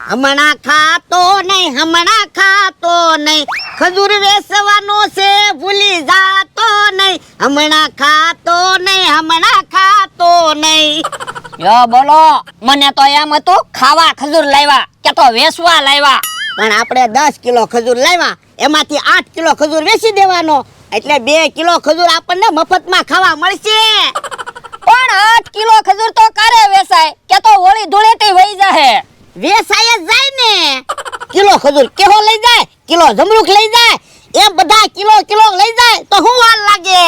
હમણાં ખાતો નહીં ખજૂર વેસવાનો છે ભૂલી જાતો નહીં હમણાં ખાતો નહીં યો બોલો, મને તો એમ હતું ખાવા ખજૂર લાવ્યા કે તો વેચવા લાવ્યા. પણ આપણે 10 કિલો ખજૂર લાવ્યા, એમાંથી 8 કિલો ખજૂર વેચી દેવાનો, એટલે 2 કિલો ખજૂર આપણને મફતમાં ખાવા મળશે. પણ 8 કિલો ખજૂર તો કારે વેચાય કે તો હોળી ધૂળેટી વહી જાહે. વેચાય જ જાય ને. કિલો ખજૂર કેહો લઈ જાય, કિલો જમરૂખ લઈ જાય, એ બધા કિલો લઈ જાય તો શું વાર લાગે?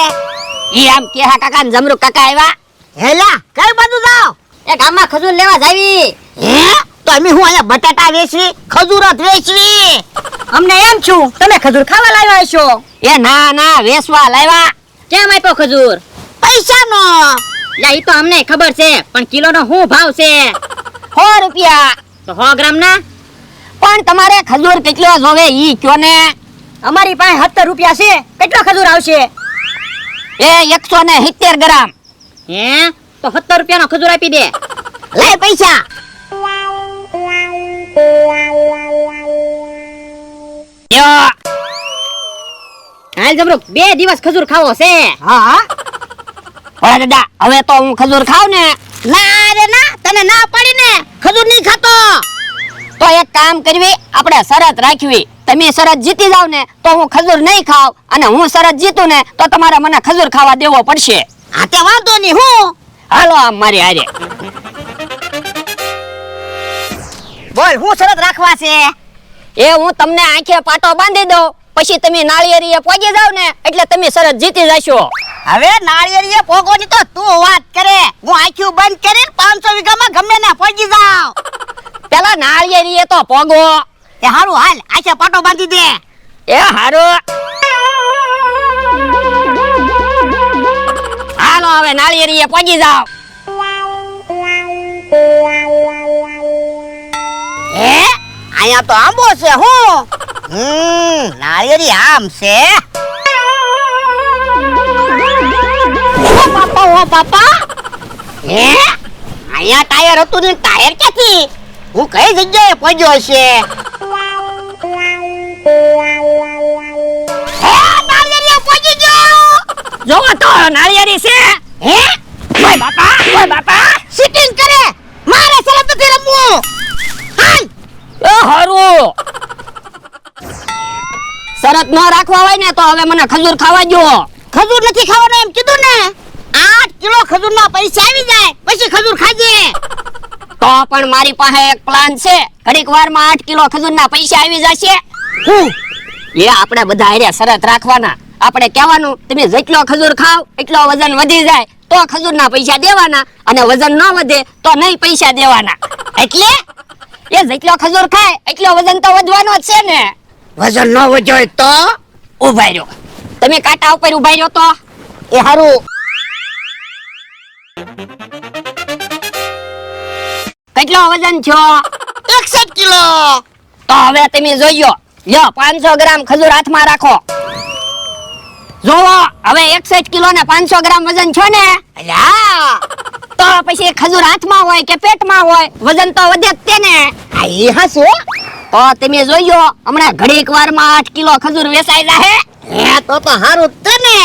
ઈ આમ કેહા કાકા ને જમરૂખ કાકા આવ્યા. હેલા કઈ બાજુ જાવ? એ ગામમાં ખજૂર લેવા જાવી. હે તો અમે હું અહીંયા બટાટા વેચવી, ખજૂર જ વેચવી? અમને એમ છું તમે ખજૂર ખાવા લાવ્યા છો. એ ના વેચવા લાવ્યા. કેમ આપ્યો ખજૂર? પૈસાનો. યા ઈ તો અમને ખબર છે, પણ કિલોનો શું ભાવ છે? 100 રૂપિયા. તો 100 ગ્રામ ના? પણ તમારે ખજૂર કેટલો જોવે ઈ કયો ને. અમારી પાસે 70 રૂપિયા છે, કેટલો ખજૂર આવશે? એ 170 ગ્રામ. હે તો 70 રૂપિયાનો ખજૂર આપી દે. લે પૈસા. યો હાલ જબરો 2 દિવસ ખજૂર ખાવો છે. હા ઓલા દાદા, હવે તો હું ખજૂર ખાવ ને. ના રે ના, તને ના પડી ને, ખજૂર નહીં ખાતો. તો એક કામ કરવી, આપણે શરત રાખવી. તમે શરત જીતી જાવ ને તો હું ખજૂર નહીં ખાવ, અને હું શરત જીતું ને તો તમારે મને ખજૂર ખાવા દેવો પડશે. હા તે વાંધો નહીં. હું હાલો આમ મારી હારે. બોલ, હું શરત રાખવા છે? એ હું તમને આંખે પાટો બાંધી દઉં, પછી તમે નાળિયેરીએ પહોંચી જાવ ને એટલે તમે શરત જીતી જશો. હવે નાળિયેરીએ પોગોની તો તું વાત કરે, હું આંખ્યું બંધ કરીને 500 વીઘામાં ગમે ને પહોંચી જાવ. પેલા નાળિયેરીએ તો પોગો. એ હારું, હાલ આંખે પાટો બાંધી દે. એ હારું. હાલો હવે નાળિયેરીએ પહોંચી જાવ. હે અહીંયા તો આંબો છે. હું નાળિયેરી આમ છે. ઓ બાપા, હે અહીંયા ટાયર હતું ને ટાયર ક્યાંથી? હું કઈ જગ્યાએ પહોંચ્યો છે? હે નાળિયેરીએ પહોંચી ગયો. જોવો તો નાળિયેરી છે. હે ઓય બાપા સિટિંગ કરે, મારે સલત નથી રમવું. હાલ એ હારું. શરત ન રાખવા હોય ને તો હવે મને ખજૂર ખાવા જો. ખજૂર નથી ખાવાનું એમ કીધું ને. 8 કિલો ખજૂરના પૈસા આવી જાય પછી ખજૂર ખાજે. તો પણ મારી પાસે એક પ્લાન છે. ઘડીક વારમાં 8 કિલો ખજૂરના પૈસા આવી જશે. હું એ આપણે બધા હારે શરત રાખવાના. આપણે કહેવાનું તમે જેટલો ખજૂર ખાવ એટલો વજન વધી જાય તો ખજૂરના પૈસા દેવાના, અને વજન ન વધે તો નહીં પૈસા દેવાના. એટલે એ જેટલો ખજૂર ખાય એટલો વજન તો વધવાનો જ છે ને. વજન ન વધ્યો તો ઉભા રહ્યો. તમે કાંટા ઉપર ઉભા રહ્યો તો. એ હારું. કેટલો વજન છો? 61 કિલો. તો હવે તમે જોયો. લ્યો 500 ગ્રામ ખજૂર હાથમાં રાખો. જોવો હવે 61 કિલો ને 500 ગ્રામ વજન છો ને. અલ્યા તો પછી ખજૂર હાથમાં હોય કે પેટમાં હોય વજન તો વધે જ તે ને. આ ઈ હસો. તો તમે જોયો હમણાં ઘડીક વારમાં 8 કિલો ખજૂર વેચાઈ જાહે. હે તો હારું જ છે ને.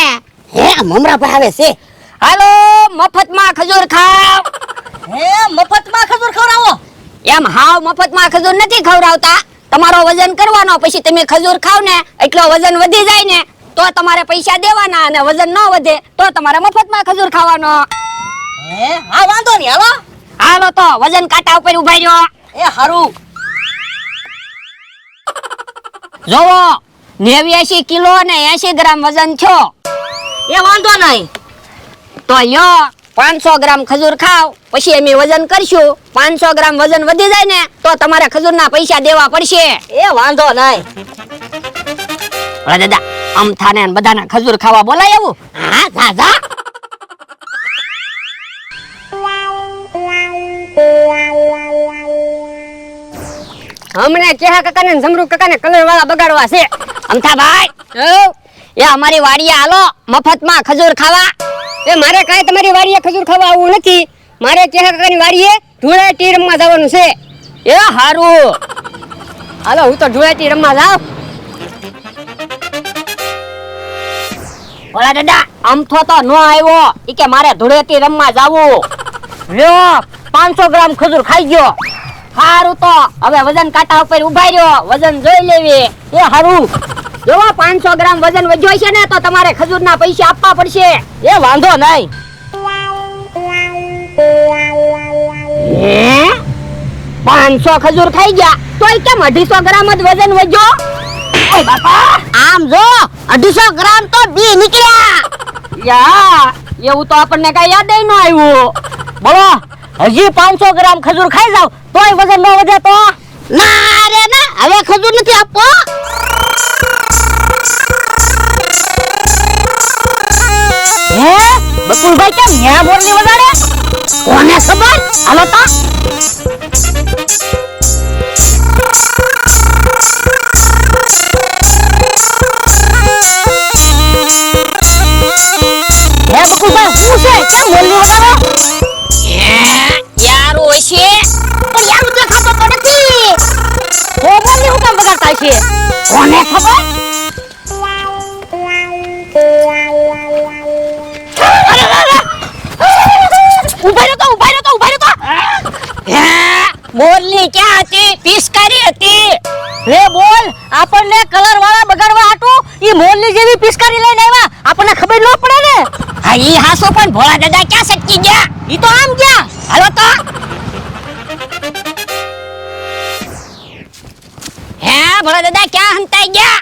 હે મમરા પર આવે છે. હાલો મફતમાં ખજૂર ખાવ. હે મફતમાં ખજૂર ખવડાવો? એમ હાવ મફતમાં ખજૂર નથી ખવડાવતા. તમારો વજન કરવાનો, પછી તમે ખજૂર ખાવ ને એટલો વજન વધી જાય ને તો તમારે પૈસા દેવાના, અને વજન ન વધે તો તમારે મફતમાં ખજૂર ખાવાનો. હે હા વાંધો નહીં. હાલો હાલો તો વજન કાંટા ઉપર ઉભા રહ્યો. એ હારું. જોવો 89 કિલો ને 80 ગ્રામ વજન છો. એ વાંધો નહીં. તો યો 500 ગ્રામ ખજૂર ખાવ, પછી અમે વજન કરશું. 500 ગ્રામ વજન વધી જાય ને તો તમારે ખજૂરના પૈસા દેવા પડશે. એ વાંધો નહીં. ઓલા દાદા અમથાને બધાને ખજૂર ખાવા બોલાય આવું. હા જા જા. હમણે કેહા કાકાને ને જમરૂ કાકાને કલર વાળા બગાડવા છે. અમથા ભાઈ એ અમારી વાડીએ હાલો મફતમાં ખજૂર ખાવા. એ મારે કાંઈ તમારી વાડીએ ખજૂર ખાવા આવવું નથી. મારે કેહા કાકાની વાડીએ ધૂળેટી રમવા જવાનું છે. એ હારું હાલો હું તો ધૂળેટી રમવા જાઉં. ઓલા દાદા આમથો તો નો આવ્યો ઈ કે મારે ધૂળેટી રમવા જાવું. લ્યો 500 ગ્રામ ખજૂર ખાઈ ગયો. હારું તો હવે વજન કાંટા ઉપર ઉભા રહ્યો વજન જોઈ લેવી. એ હારું જો 500 ગ્રામ વજન વધ્યો છે ને તો તમારે ખજૂરના પૈસા આપવા પડશે. એ વાંધો નહીં. 500 ખજૂર ખાઈ ગયા તોય કેમ 250 ગ્રામ જ વજન વધ્યો? ઓય બાપા આમ જો 250 ગ્રામ તો બી નીકળ્યા. યા એવું તો આપણને કઈ યાદ ન આવ્યું. બોલો હજી 500 ગ્રામ ખજૂર ખાઈ જાવ તોય વજન ન વધે તો? ના રે ના હવે ખજૂર નથી આપવો. હે બકુલભાઈ કેમ ન્યા બોલની વગાડે? કોને ખબર? હાલો તો હે બકુલભાઈ શું છે કેમ બોલની વગાડો? યાર ઓય છે પણ યાર દેખાતો તો નથી. તો બોલની હું કામ વગાડતા છે? કોને ખબર? ઉભા રહ્યો તો બોલની ક્યાં હતી? પિસ્કારી હતી. લે બોલ આપણને કલર વાળા બગાડવા હાટું ઈ મોરલી જેવી પિસ્કારી લઈને આવ્યા આપણને ખબર ન પડે ને. હા ઈ હાસો પણ ભોળા દાદા ક્યાં સટકી ગયા? ઈ તો આમ ગયા. હાલો તો હે ભોળા દાદા ક્યાં હંતાઈ ગયા?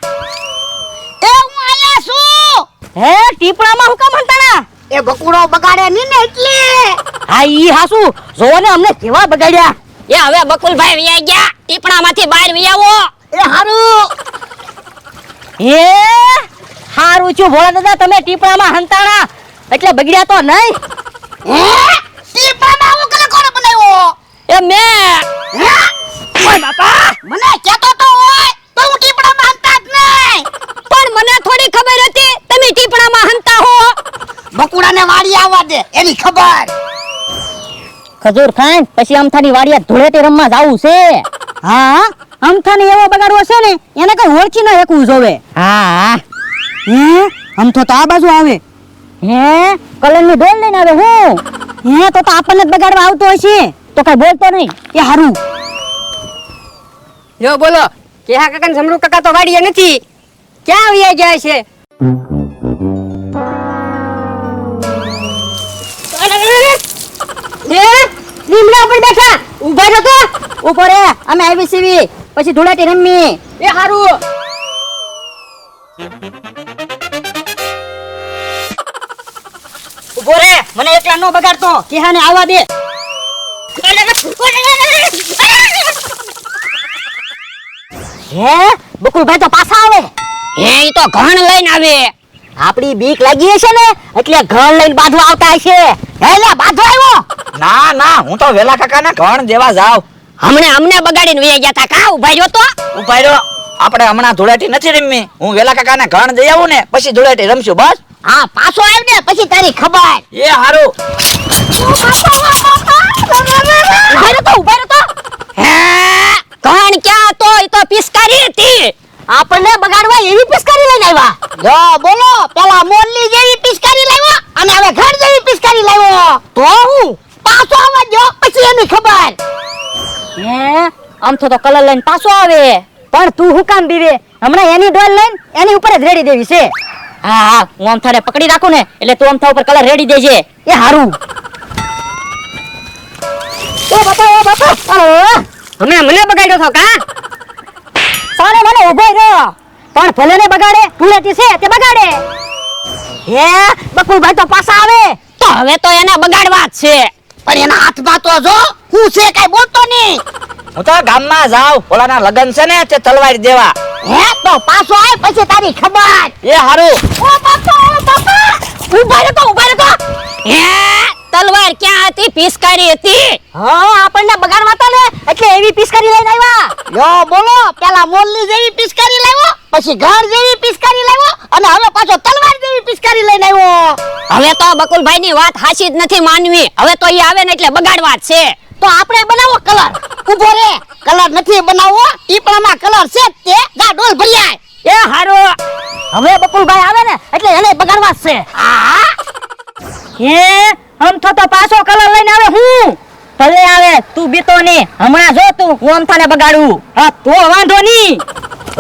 એ હું આયા છું. હે ટીપણામાં હું કામ હંતાણા? એ બકુડો બગાડે ની ને એટલે. હા ઈ હાસુ જોવો ને અમને કેવા બગાડ્યા. એ હવે બકુલભાઈ વિયા ગયા ટીપણામાંથી બહાર વિયાવો. એ હારું. એ હારું છું ભોળા દાદા તમે ટીપણામાં હંતાણા એટલે બગડ્યા તો નહીં. હે ટીપામાં આવો કલે કોણે બનાવ્યો? એ મે હે ઓય બાપા મને કહેતો તો હોય તો હું ટીપડામાં હંતા જ નહીં. પણ મને થોડી ખબર હતી તમે ટીપણામાં હંતા હો. બકુડાને વાડી આવવા દે એની ખબર. ખજૂર ખાઈ પછી અમથાની વાડીએ ધૂળેટી રમવા જાવું છે. હા અમથાની એવો બગાડવો છે ને એને કઈ ઓળખી ન એકવું જોવે. હા હે અમથો તો આ બાજુ આવે. હે કલરની ડોલ લઈને આવે હું. હે તો આપણને જ બગાડવા આવતો હશે તો કઈ બોલતો નહીં. એ હારું જો બોલો કેહા કાકા ને જમરૂ કાકા તો વાડીએ નથી ક્યાં આવી ગયા છે? લીમડા પર બેઠા ઊભા રહો તો. ઉભો રે અમે આવી સીવી પછી ધૂળેટી રમી. એ હારું ઉભો રે મને એકલા નો બગાડતો કેહાને આવવા દે. હે બકુલભાઈ તો પાછા આવે. હે ઈ તો ઘણ લઈને આવે. આપડી બીક લાગી હશે ને એટલે ઘણ લઈને બાંધવા આવતા હશે. હે લે બાંધવા આવ્યો? ના ના હું તો વેલા કાકાના ઘણ દેવા જાવ. અમને બગાડીને વયા ગયા તા કા ઉભા રહ્યો તો. ઉભા રહ્યો આપણે હમણાં ધૂળેટી નથી રમી હું વેલા કાકાના ઘણ દઈ આવું ને પછી ધૂળેટી રમશું બસ. હા પાછો આવ ને પછી તારી ખબર. એ હારું. ઉભા રહ્યો તો. હે ઘણ ક્યાં તો ઈ તો પિસ્કારી હતી. આપણને બગાડવા એવી પિસ્કારી લઈને આવ્યા. જો બોલો પેલા મોરલી જેવી પિસ્કારી લાવ્યો અને હવે ઘર જેવી પિસ્કારી લાવ્યો. તો હું પાછો આવવા દો પછી એની ખબર. હે આમ તો કલર લઈને પાછો આવે. પણ તું હું કામ બીવે હમણાં એની ડોલ લઈને એની ઉપર જ રેડી દેવી છે. હા હા હું આમ થાને પકડી રાખું ને એટલે તું આમ થા ઉપર કલર રેડી દેજે. એ હારું. ઓ બાપા હમણાં મને બગાડ્યો છો કા? સાને મને ઉભો રહ્યો પણ ભલે ને બગાડે ધૂળેટી છે તે બગાડે. હે બકુલભાઈ તો પાછા આવે તો હવે તો એને બગાડવા જ છે. પણ એના હાથમાં તો જો હું છે કઈ બોલતો નહીં. હું તો ગામમાં જાવ ઓલાના લગન છે ને તે તલવાર દેવા. હે તો પાછો આય પછી તારી ખબર. એ હારું. ઓ બાપા ઉભા રહ્યો. હે તલવાર ક્યાં હતી? પિસ્કારી હતી. હા આપણને બગાડવા હતા ને એટલે એવી પિસ્કારી લઈને આવ્યા. જો બોલો પેલા મોરલી જેવી પિસ્કારી લાવ્યો પછી ઘર જેવી પિસ્કારી લાવ્યો અને હવે પાછો તલવાર જેવી પિસ્કારી લઈને આવ્યો. હવે તો બકુલભાઈ ની વાત હાચી જ નથી માનવી. હવે તો ઈ આવે ને એટલે બગાડવા જ છે. તો આપણે બનાવો કલર. ઉભો રે, કલર નથી બનાવવો, ટીપણામાં કલર છે જ તે. જા ડોલ ભરી આય. એ હારો હવે બકુલભાઈ આવે ને એટલે એને બગાડવા જ છે. હા હે અમથો તો પાછો કલર લઈને આવે હું ભલે આવે તું બીતો ને હમણાં જો તું હું અમથાને બગાડું હા તો વાંધો નહીં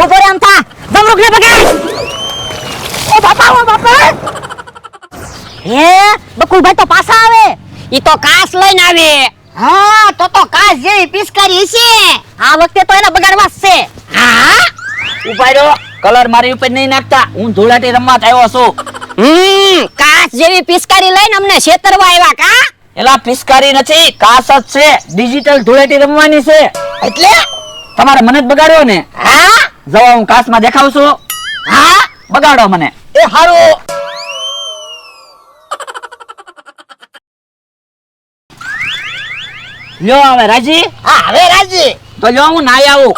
ઉભો રે અમથા જમરૂખ ને બગાડ ઓ બાપા હે બકુલભાઈ તો પાછા આવે ઈ તો કાસ લઈને આવે હા, તો કાચ જેવી પિચકારી છે. આ વખતે તો એને બગાડવા જ છે હા ઉભા રહ્યો, કલર મારી ઉપર નહીં નાખતા, હું ધૂળેટી રમવા જ આવ્યો છું. કાસ જેવી પિચકારી લઈને અમને છેતરવા આવ્યા કા એલા પિચકારી નથી, કાસ જ છે. ડિજિટલ ધૂળેટી રમવાની છે. એટલે તમારે મને જ બગાડ્યો ને? હા જવા હું કાસમાં દેખાવ છું. હા બગાડો મને. એ હારું. લ્યો હવે રાજી, હા હવે રાજી. તો લ્યો હું નાઈ આવું.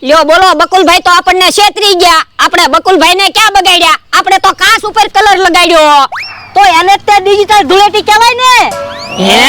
લ્યો બોલો બકુલભાઈ તો આપણને છેતરી ગયા આપણે બકુલભાઈને ક્યાં બગાડ્યા આપણે તો કાસ ઉપર કલર લગાડ્યો તો એને તે ડિજિટલ ધૂળેટી કહેવાય ને હે